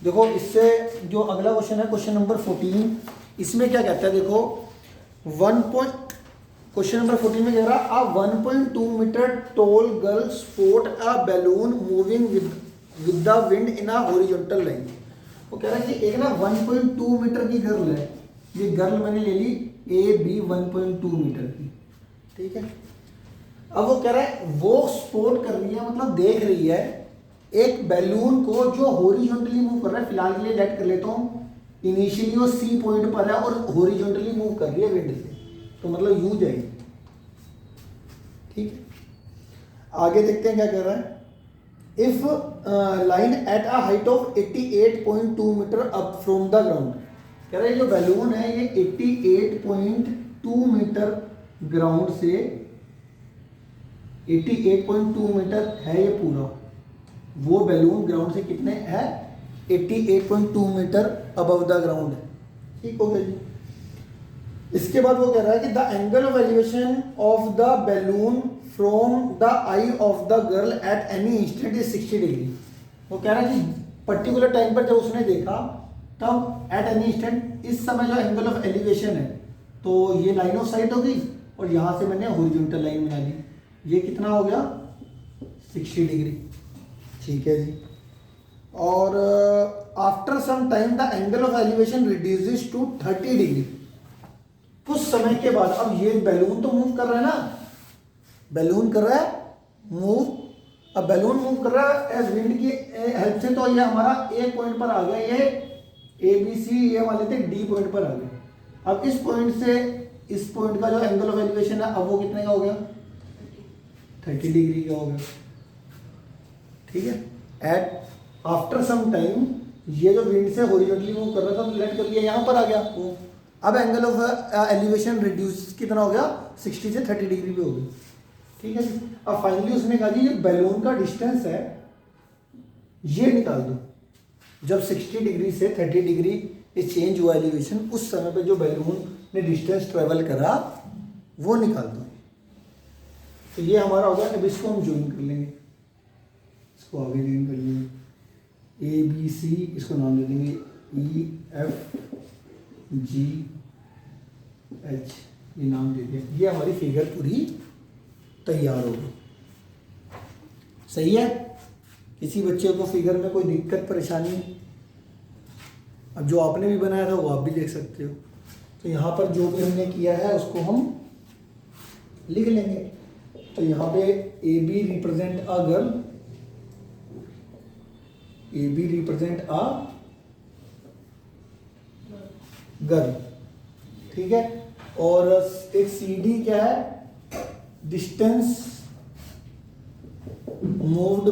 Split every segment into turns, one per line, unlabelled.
देखो इससे जो अगला क्वेश्चन है क्वेश्चन नंबर 14, इसमें क्या कहता है देखो, क्वेश्चन नंबर 14 में कह रहा a 1.2 meter tall girl sport a balloon moving with the wind in a horizontal line. वो कह रहा है कि एक ना 1.2 मीटर की गर्ल है, ये गर्ल मैंने ले ली ए बी 1.2 मीटर की, ठीक है। अब वो कह रहा है वो स्पोर्ट कर रही है, मतलब देख रही है एक बैलून को जो हॉरिजॉन्टली मूव कर रहा है। फिलहाल के लिए लेट कर लेता हूँ, इनिशियली वो सी पॉइंट पर है और हॉरिजॉन्टली मूव कर रही है विंड से, तो मतलब यूं जाएगी, ठीक है। आगे देखते हैं क्या कह रहा है। If line at a height of 88.2 meter up from the ground, कह रहा है जो बैलून है ये 88.2 मीटर ग्राउंड से, 88.2 मीटर है ये पूरा, वो बैलून ग्राउंड से कितने है 88.2 मीटर अबव द ग्राउंड है, ठीक हो गया जी। इसके बाद वो कह रहा है कि the angle of elevation of the balloon from the I of the girl at any instant is 60 degree. वो कह रहा है कि पर्टिकुलर टाइम पर जब उसने देखा तब एट एनी इंस्टेंट, इस समय जो एंगल ऑफ एलिवेशन है तो ये लाइन ऑफ साइट होगी और यहाँ से मैंने हॉरिजॉन्टल लाइन बना ली, ये कितना हो गया 60 डिग्री, ठीक है जी। और after some time the angle of elevation reduces to 30 degree. कुछ समय के बाद, अब ये बैलून तो मूव कर रहा है ना, बैलून कर रहा है मूव, अब बैलून मूव कर रहा है एज विंड की हेल्प से, तो ये हमारा ए पॉइंट पर आ गया, ये ए बी सी ये वाले थे डी पॉइंट पर आ गए। अब इस पॉइंट से इस पॉइंट का जो एंगल ऑफ एलिवेशन है अब वो कितने का हो गया 30 डिग्री का हो गया, ठीक है। एट आफ्टर सम टाइम ये जो विंड से हॉरिजॉन्टली मूव कर रहा था तो लेट कर लिया, यहाँ पर आ गया वो, अब एंगल ऑफ एलिवेशन रिड्यूस कितना हो गया 60 से 30 डिग्री पे हो गई, ठीक है जी। अब फाइनली उसने कहा जी ये बैलून का डिस्टेंस है ये निकाल दो, जब 60 डिग्री से 30 डिग्री ये चेंज हुआ एलिवेशन, उस समय पे जो बैलून ने डिस्टेंस ट्रेवल करा वो निकाल दो। तो ये हमारा होगा, अब इसको हम ज्वाइन कर लेंगे, इसको आगे ज्वाइन कर लेंगे, ए बी सी इसको नाम दे देंगे ई एफ जी एच, ये नाम दे दिया, ये हमारी फिगर पूरी तैयार होगी। सही है, किसी बच्चे को फिगर में कोई दिक्कत परेशानी, अब जो आपने भी बनाया था वो आप भी देख सकते हो। तो यहाँ पर जो भी हमने किया है उसको हम लिख लेंगे। तो यहाँ पे A B represent a girl, A B represent a girl, ठीक है। और एक सी डी क्या है, डिस्टेंस मूव्ड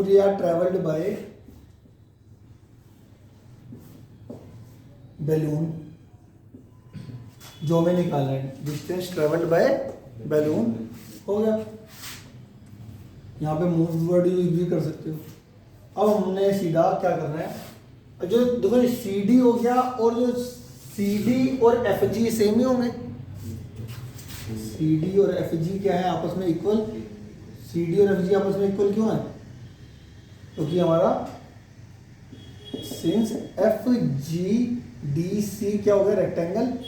या ट्रेवल्ड बाय बैलून, जो हमें निकाला है डिस्टेंस ट्रेवल्ड बाय बैलून हो गया। यहाँ पे मूव वर्ड यूज भी कर सकते हो। अब हमने सीधा क्या करना है, जो देखो सी डी हो गया और जो सी डी और एफ जी सेम ही होंगे, सी डी और एफ जी क्या है आपस में इक्वल, सी डी और एफ जी आपस में इक्वल क्यों है, क्योंकि हमारा since F G D C क्या हो गया rectangle,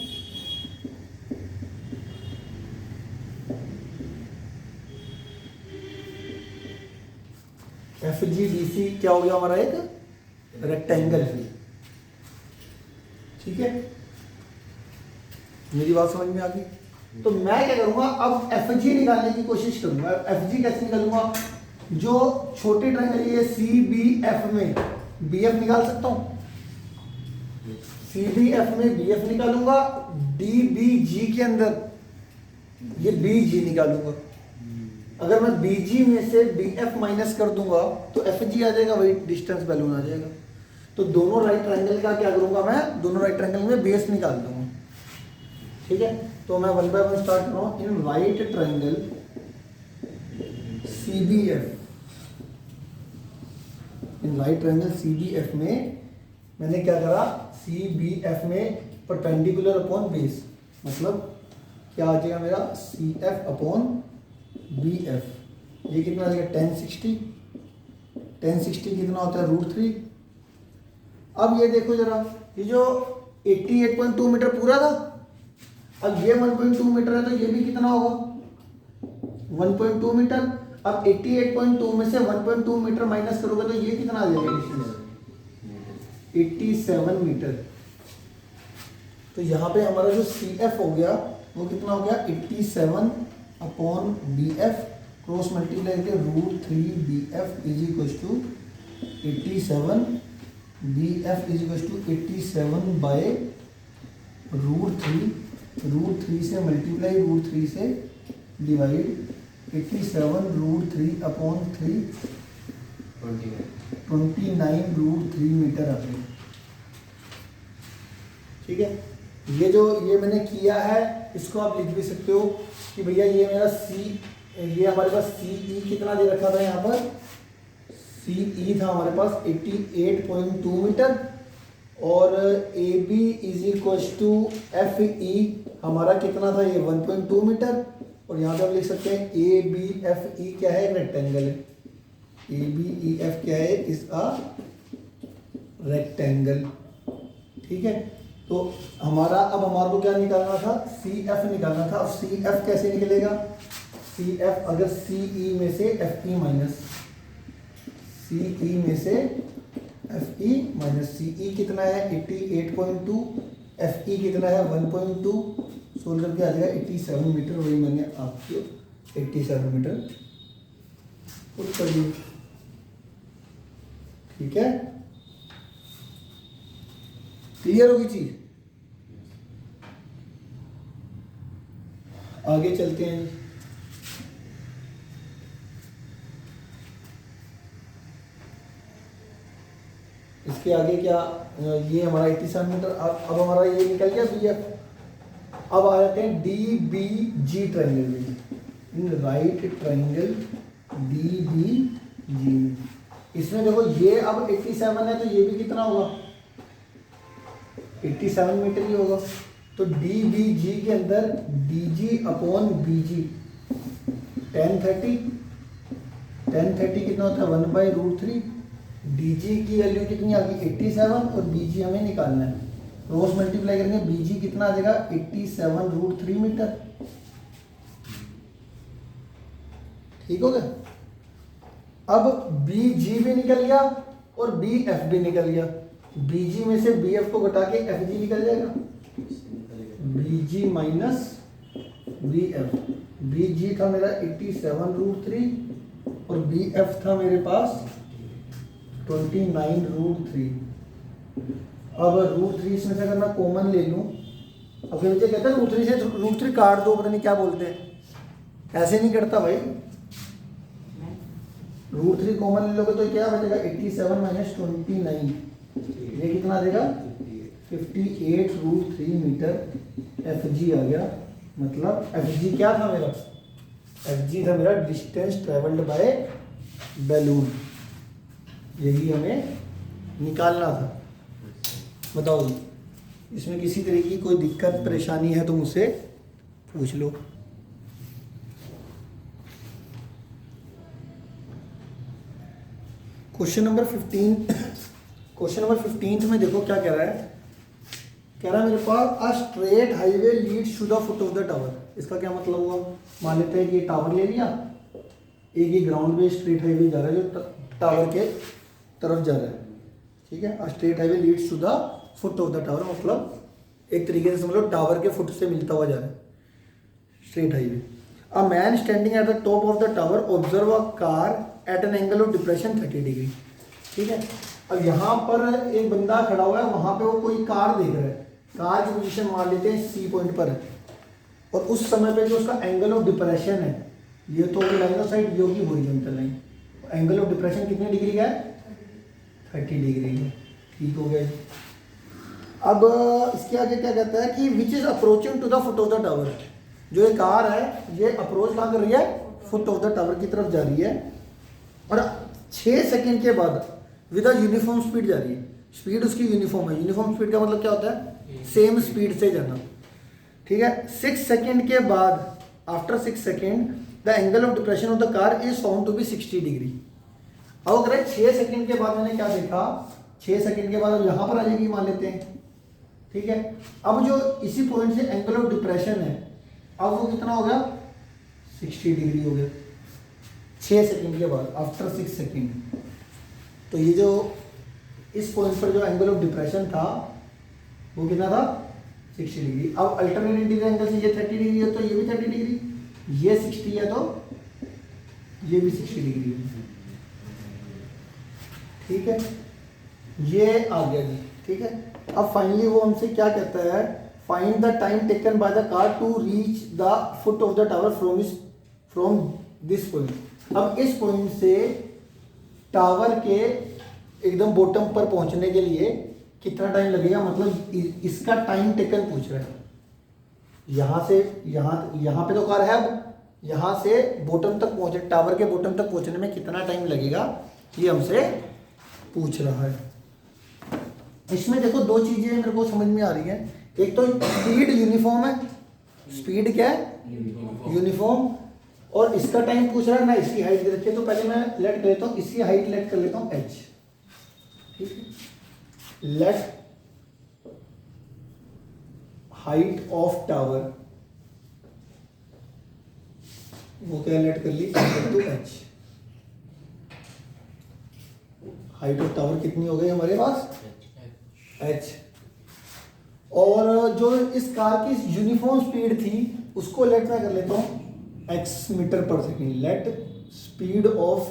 F G D C क्या हो गया हमारा एक रेक्टेंगल, ठीक है। मेरी बात समझ में आ गई। तो मैं क्या करूंगा, अब एफ जी निकालने की कोशिश करूंगा। एफ जी कैसे निकालूंगा, जो छोटी ट्रायंगल ये सी बी एफ में बी एफ निकाल सकता हूं, सी बी एफ में बी एफ निकालूंगा, डी बी जी के अंदर ये बी जी निकालूंगा। अगर मैं बी जी में से बी एफ माइनस कर दूंगा तो एफ जी आ जाएगा, वही डिस्टेंस बैलून आ जाएगा। तो दोनों राइट ट्रायंगल का क्या करूंगा, मैं दोनों राइट ट्रायंगल में बेस निकाल दूंगा, ठीक है। तो मैं 1 बाय 1 स्टार्ट कर रहा हूँ। In right triangle C B F, in right triangle C B F में मैंने क्या करा, सी बी एफ में परपेंडिकुलर अपॉन बेस, मतलब क्या आ जाएगा मेरा C F upon B F, ये कितना आ जाएगा 1060, 1060 कितना होता है √3। अब ये देखो जरा, ये जो 88.2 मीटर पूरा था, अब ये 1.2 मीटर है तो ये भी कितना होगा 1.2 मीटर। अब 88.2 में से 1.2 मीटर माइनस करोगे तो ये कितना आ जाएगा डिस्टेंस 87 मीटर। तो यहाँ पे हमारा जो CF हो गया वो कितना हो गया 87/BF क्रॉस मल्टीप्लाई करके √3BF is equal to 87, BF is equal to 87/√3, √3 से मल्टीप्लाई √3 से डिवाइड 87√3/3 29√3 मीटर आ गई। ठीक है, ये जो ये मैंने किया है इसको आप लिख भी सकते हो कि भैया ये मेरा ये हमारे पास CE कितना दे रखा था, यहाँ पर CE था हमारे पास 88.2 मीटर और AB is equal to FE हमारा कितना था ये 1.2 मीटर। और यहाँ पे हम लिख सकते हैं ABFE क्या है, रेक्टेंगल है। ABEF क्या है, इज अ रेक्टेंगल। ठीक है, तो हमारा अब हमारे को क्या निकालना था, CF निकालना था। अब CF कैसे निकलेगा, CF अगर CE में से FE माइनस, CE में से FE माइनस, CE कितना है 88.2, FE कितना है 1.2, सोल्व करके आ जाएगा 87 मीटर। वही मैंने आपको 87 मीटर पुट कर दिया। ठीक है, क्लियर होगी चीज। आगे चलते हैं। इसके आगे क्या, ये हमारा 87 मीटर। अब हमारा ये निकल गया BF। अब आ जाते हैं DBG ट्राइंगल में, इन राइट ट्राइंगल DBG में। इसमें देखो ये अब 87 है तो ये भी कितना होगा 87 मीटर ही होगा। तो DBG के अंदर DG/BG 1030 कितना होता है 1/√3। DG की वैल्यू कितनी आ गई 87 और BG हमें निकालना है। क्रॉस मल्टीप्लाई करेंगे BG कितना आ जाएगा 87√3 मीटर। ठीक हो गया। अब BG भी निकल गया और BF भी निकल गया। BG में से BF को घटा के FG निकल जाएगा, BG माइनस BF। BG था मेरा 87√3 और BF था मेरे पास 29√3। अब √3 इसमें से अगर मैं कॉमन ले लूँ, अब फिर मुझे कहते हैं √3 से √3 काट दो, पता नहीं क्या बोलते हैं, ऐसे नहीं करता भाई। √3 कॉमन ले लोगे तो क्या बचेगा 87 माइनस 29, ये कितना देगा 58√3 मीटर FG आ गया। मतलब FG क्या था मेरा, FG था मेरा डिस्टेंस ट्रेवल्ड बाय बैलून। यही हमें निकालना था। बताओ जी, इसमें किसी तरह की कोई दिक्कत परेशानी है तो मुझसे पूछ लो। क्वेश्चन नंबर 15 में देखो क्या कह रहा है। कह रहा है मेरे पास a straight highway leads to the foot of the tower. इसका क्या मतलब हुआ, मान लेते हैं कि ये टावर ले लिया, एक ही ग्राउंड पे स्ट्रेट हाईवे जा रहा है जो टावर के तरफ जा रहा है। ठीक है, a straight highway leads to the foot of the tower, मतलब एक तरीके से समझ लो टावर के फुट से मिलता हुआ जा रहा है straight highway. A man standing at the top of the tower observe a car eight an angle of depression 30 degree. ठीक है, अब यहाँ पर एक बंदा खड़ा हुआ है, वहाँ पे वो कोई कार देख रहा है, कार की पोजीशन मान लेते हैं C पॉइंट पर है, और उस समय पे जो उसका एंगल ऑफ डिप्रेशन है, ये तो line of side Yogi horizontal line, angle of depression कितने डिग्री का है 30 डिग्री का। ठीक हो गया जी। अब इसके आगे क्या कहता है कि which is approaching to the foot of the tower. जो ये कार है ये अप्रोच कहाँ कर रही है, फुट ऑफ द टावर की तरफ जा रही है, और 6 सेकेंड के बाद विद यूनिफॉर्म स्पीड जा रही है। स्पीड उसकी यूनिफॉर्म है। यूनिफॉर्म स्पीड का मतलब क्या होता है, सेम स्पीड से जाना। ठीक है, 6 सेकेंड के बाद, after 6 second the angle of depression of the car is found to be 60 degree. अब अगर 6 सेकंड के बाद मैंने क्या देखा, 6 सेकंड के बाद अब यहाँ पर आ जाएगी मान लेते हैं, ठीक है। अब जो इसी पॉइंट से एंगल ऑफ डिप्रेशन है, अब वो कितना हो गया, 60 डिग्री हो गया 6 सेकंड के बाद, आफ्टर 6 सेकंड। तो ये जो इस पॉइंट पर जो एंगल ऑफ डिप्रेशन था वो कितना था, 60 डिग्री। अब अल्टरनेट इंटीरियर एंगल से ये 30 डिग्री है तो ये भी 30 डिग्री, ये 60 है तो ये भी 60 डिग्री है, ठीक है। ये आ गया जी, ठीक है। अब फाइनली वो हमसे क्या कहता है, find the time taken by the car to reach the foot of the tower from this point. अब इस पॉइंट से टावर के एकदम बॉटम पर पहुंचने के लिए कितना टाइम लगेगा, मतलब इसका टाइम टेकन पूछ रहा है। यहाँ से यहाँ पे तो कार है, अब यहाँ से बॉटम तक पहुँचे, टावर के बॉटम तक पहुँचने में कितना टाइम लगेगा ये हमसे पूछ रहा है। इसमें देखो दो चीजें मेरे को समझ में आ रही हैं, एक तो स्पीड यूनिफॉर्म है, स्पीड क्या है यूनिफॉर्म, और इसका टाइम पूछ रहा है ना, इसकी हाइट दे रखी है। तो पहले मैं लेट कर लेता हूँ, इसकी हाइट लेट कर लेता हूँ h, ठीक है। लेट हाइट ऑफ टावर, वो क्या लेट कर ली, two h। Height of tower कितनी हो गई हमारे पास, h। और जो इस कार की यूनिफॉर्म स्पीड थी उसको लेट मैं कर लेता हूँ x meter per second. Let speed of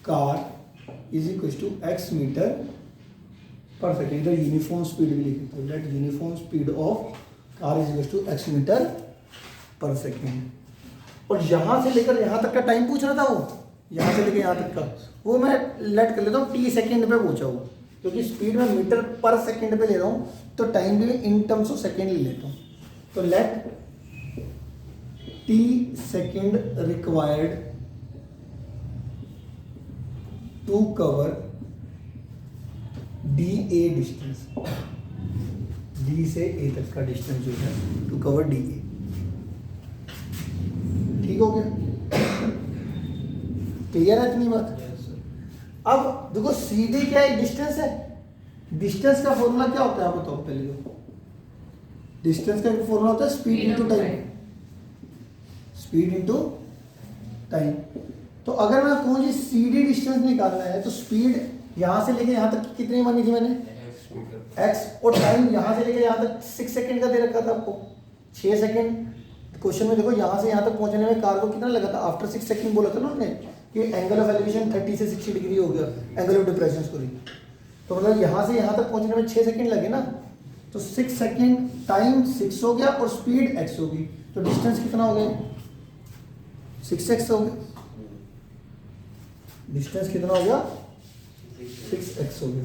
car is equal to x meter per second. इधर यूनिफॉर्म स्पीड भी लिख देते हैं, let uniform speed of car is equal to x meter per second. और यहाँ से लेकर यहाँ तक का टाइम पूछ रहा था वो, यहाँ से लेकर यहाँ तक का, वो मैं लेट कर लेता हूँ t सेकेंड पे पूछा हुआ, क्योंकि स्पीड में मीटर पर सेकेंड पे ले रहा हूँ तो टाइम भी इन टर्म्स ऑफ सेकेंड ले लेता हूँ। तो let t second required to cover DA distance, D से A तक का डिस्टेंस जो है टू कवर DA, ठीक हो गया, क्लियर है इतनी बात। अब देखो CD क्या एक डिस्टेंस है, डिस्टेंस का फॉर्मूला क्या होता है आप बताओ पहले तो। डिस्टेंस का फॉर्मूला होता है speed into time, speed into time. तो अगर मैं कहूँ जी CD डिस्टेंस निकालना है तो स्पीड यहाँ से लेके यहाँ तक कितनी मानी थी मैंने, x, और टाइम यहाँ से लेके यहाँ तक 6 सेकंड का दे रखा था आपको, 6 सेकंड। क्वेश्चन में देखो यहाँ से यहाँ तक पहुँचने में कार को कितना लगा था, आफ्टर 6 सेकंड बोला था ना उन्होंने कि एंगल ऑफ एलिवेशन 30 से 60 डिग्री हो गया, एंगल ऑफ डिप्रेशन सॉरी। तो मतलब यहाँ से यहाँ तक पहुँचने में 6 सेकंड लगे ना, तो 6 सेकंड टाइम 6 हो गया और स्पीड x होगी, तो डिस्टेंस कितना हो गया, 6x हो गया। डिस्टेंस कितना हो गया, 6x हो गया।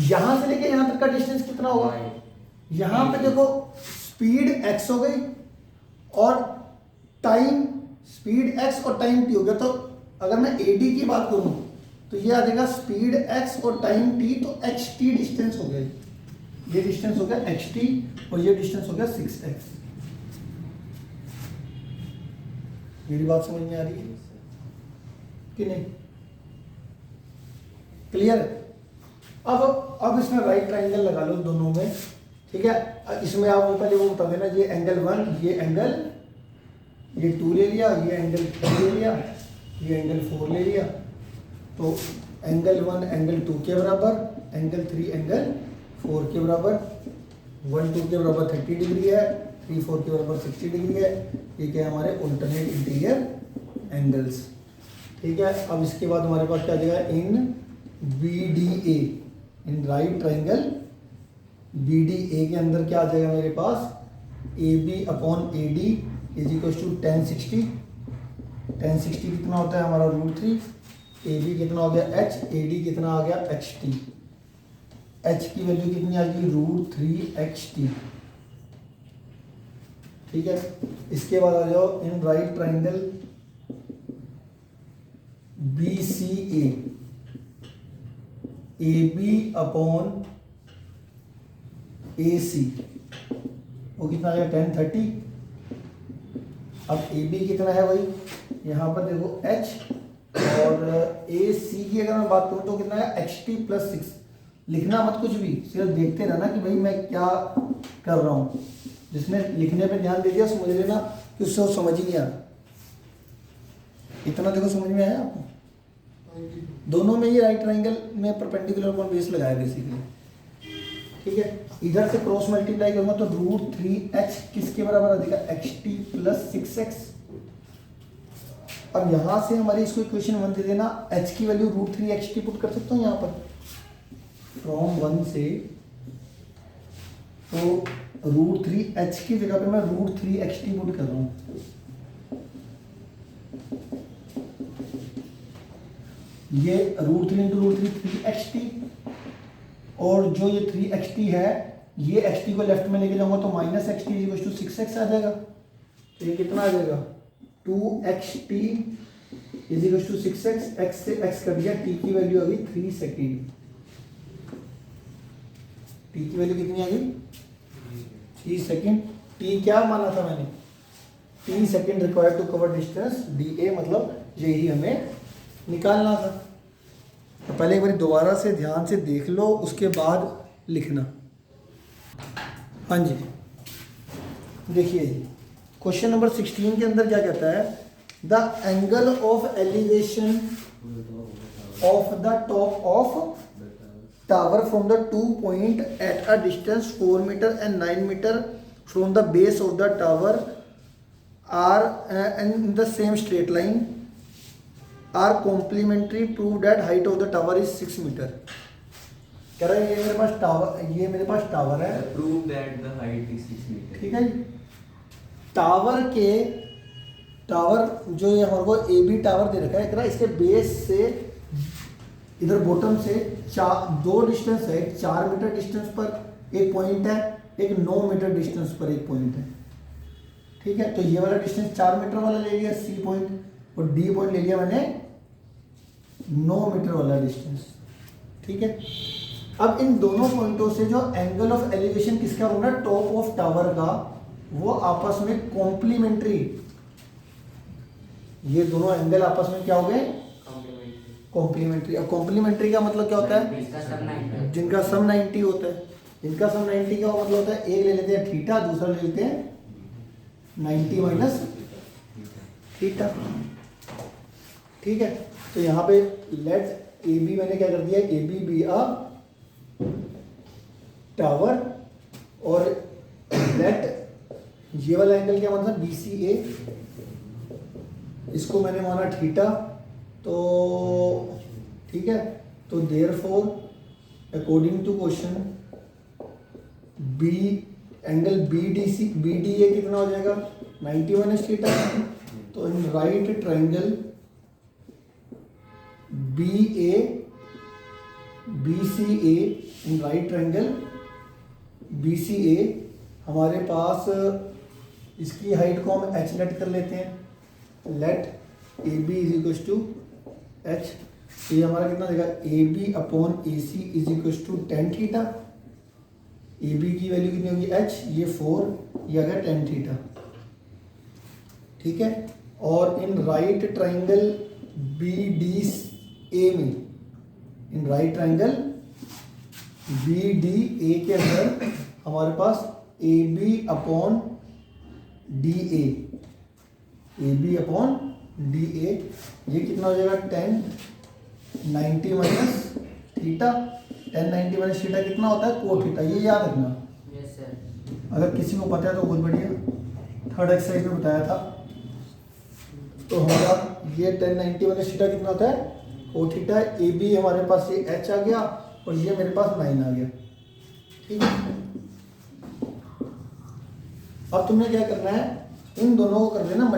यहाँ से लेके यहाँ तक का डिस्टेंस कितना होगा, यहाँ पे देखो स्पीड x हो गई और टाइम, स्पीड x और टाइम t हो गया। तो अगर मैं AD की बात करूं तो ये आ जाएगा स्पीड x और टाइम t, तो ht डिस्टेंस हो गया, ये डिस्टेंस हो गया ht और ये डिस्टेंस हो गया 6x। मेरी बात समझ में आ रही है कि नहीं, क्लियर। अब इसमें राइट ट्राइंगल लगा लो दोनों में, ठीक है। इसमें आप पहले वो बता देना, ये एंगल 1, ये एंगल, ये 2 ले लिया, ये एंगल 3 ले लिया, ये एंगल 4 ले लिया। तो एंगल 1 एंगल 2 के बराबर, एंगल 3 एंगल 4 के बराबर, 1 2 के बराबर 30 डिग्री है, 3 4 के बराबर 60 डिग्री है। ये क्या है हमारे अल्टरनेट इंटीरियर एंगल्स, ठीक है। अब इसके बाद हमारे पास क्या आ जाएगा, in BDA, in right triangle BDA के अंदर क्या आ जाएगा मेरे पास, AB upon AD is equal to 1060। 1060 कितना होता है हमारा √3, AB कितना हो गया h, AD कितना आ गया ht, h की वैल्यू कितनी आ गई √3ht, ठीक है। इसके बाद आ जाओ इन right triangle BCA, AB upon AC, वो कितना आ गया 1030, अब ए बी कितना है वही यहाँ पर देखो h, और ए सी की अगर मैं बात करूँ तो कितना है xt+6। लिखना मत कुछ भी, सिर्फ देखते रहना कि भाई मैं क्या कर रहा हूँ। जिसने लिखने पे ध्यान दे दिया समझ लेना कि उससे वो समझ ही नहीं आ रहा। इतना देखो समझ में आया आपको? दोनों में ये राइट ट्राइंगल में परपेंडिकुलर अपॉन बेस लगाया बेसिकली, ठीक है। इधर से क्रॉस मल्टीप्लाई करूंगा तो √3h किसके बराबर आ जाएगा xt+6x। अब यहां से हमारी इसको इक्वेशन 1 दे देना, h की वैल्यू √3xt पुट कर सकता हूँ यहाँ पर फ्रॉम 1 से, तो √3h की जगह पे मैं √3xt पुट कर रहा हूँ। ये √3 × √3 3xt, और जो ये 3xt है ये xt को लेफ्ट में लेके जाऊंगा तो -xt 6x आ जाएगा। तो ये कितना आ जाएगा 2xt 6x, x से x कट गया, t की वैल्यू आ गई 3 सेकेंड। t की वैल्यू कितनी आ गई 3 सेकेंड। t क्या माना था मैंने 3 second required to cover distance dA, मतलब यही हमें निकालना था। तो पहले एक बार दोबारा से ध्यान से देख लो, उसके बाद लिखना। हाँ जी, देखिए क्वेश्चन नंबर 16 के अंदर क्या कहता है, the angle of elevation of the top of tower from the 2 point at a distance 4 meter and 9 meter from the base of the tower are in the same straight line are complementary, prove that height of the tower is 6 meter. कह रहा है ये मेरे पास tower, ये मेरे पास tower है,
prove that the height is 6 meter.
ठीक है जी। टावर जो ये हमारे को ए बी टावर दे रखा है, कह रहा है इसके बेस से इधर बॉटम से दो डिस्टेंस है, 4 मीटर डिस्टेंस पर एक पॉइंट है, एक 9 मीटर डिस्टेंस पर एक पॉइंट है, ठीक है। तो ये वाला डिस्टेंस 4 मीटर वाला ले लिया सी पॉइंट, और डी पॉइंट ले लिया मैंने 9 मीटर वाला डिस्टेंस, ठीक है। अब इन दोनों पॉइंटों से जो एंगल ऑफ एलिवेशन किसका होगा टॉप ऑफ टावर का, वो आपस में कॉम्प्लीमेंट्री, ये दोनों एंगल आपस में क्या हो गए कॉम्प्लीमेंट्री। अब कॉम्प्लीमेंट्री का मतलब क्या होता है, जिनका सम 90 होता है। इनका सम 90 का मतलब होता है, एक ले लेते हैं थीटा, दूसरा ले लेते हैं 90 माइनस थीटा, ठीक है। तो यहाँ पे लेट ए बी मैंने क्या कर दिया, A B B a tower, और लेट ये वाला एंगल क्या मतलब बी सी ए, इसको मैंने माना थीटा, तो ठीक है। तो therefore according to question B angle B D C B D A कितना हो जाएगा 90 माइनस थीटा। तो in right triangle B A B C A, in right triangle B C A हमारे पास इसकी हाइट को हम एच लेट कर लेते हैं, let A B is equal to H. ये हमारा कितना देगा A B upon A C is equal to 10 theta. A B की वैल्यू कितनी होगी एच, ये 4, ये आ गया 10 थीटा, ठीक है। और in right triangle B D A में, in right triangle B D A के अंदर हमारे पास A B upon D A B upon D A, ये कितना हो जाएगा 10 90 माइनस थीटा। 10 90 माइनस थीटा कितना होता है को थीटा, ये याद रखना।
Yes sir.
अगर किसी को पता है तो बहुत बढ़िया, थर्ड एक्सरसाइज में बताया था। तो हमारा ये 10 90 माइनस थीटा कितना होता है को थीटा। ए बी हमारे पास ये एच आ गया, और ये मेरे पास 9 आ गया, ठीक है। अब तुमने क्या करना है, इन दोनों को कर देना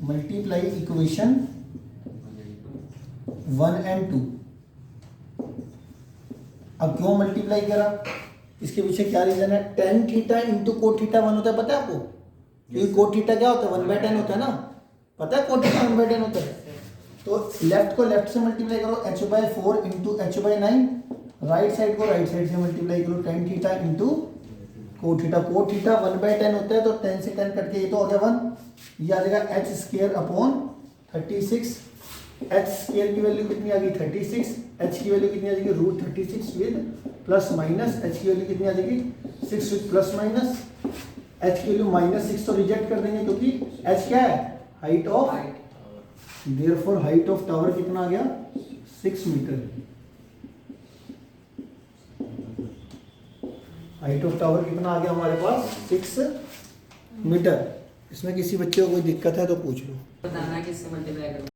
मल्टीप्लाई इक्वेशन 1 और 2। अब क्यों मल्टीप्लाई करा, इसके पीछे क्या रीजन है, tan theta into cot theta 1 होता है, पता है आपको? क्योंकि कोट थीटा क्या होता है 1/10 होता है ना, पता है कोट थीटा 1/10 होता है। तो लेफ्ट को लेफ्ट से मल्टीप्लाई करो h/4 into h/9, right side को राइट साइड से मल्टीप्लाई करो tan theta into cot theta 1/10 होता है, तो 10 से 10 कट के ये तो हो गया 1, ये आ जाएगा H square upon 36। H square की वैल्यू कितनी आ गई 36, एच की वैल्यू कितनी आ जाएगी √36 विद प्लस माइनस, एच की वैल्यू कितनी आ जाएगी 6 विद प्लस माइनस, एच की वैल्यू -6 तो रिजेक्ट कर देंगे क्योंकि एच क्या है height of, therefore height of tower कितना आ गया 6 मीटर। हाइट ऑफ टावर कितना आ गया हमारे पास 6 मीटर। इसमें किसी बच्चे को कोई दिक्कत है तो पूछ लो।
बताना किससे मल्टीप्लाई करूं।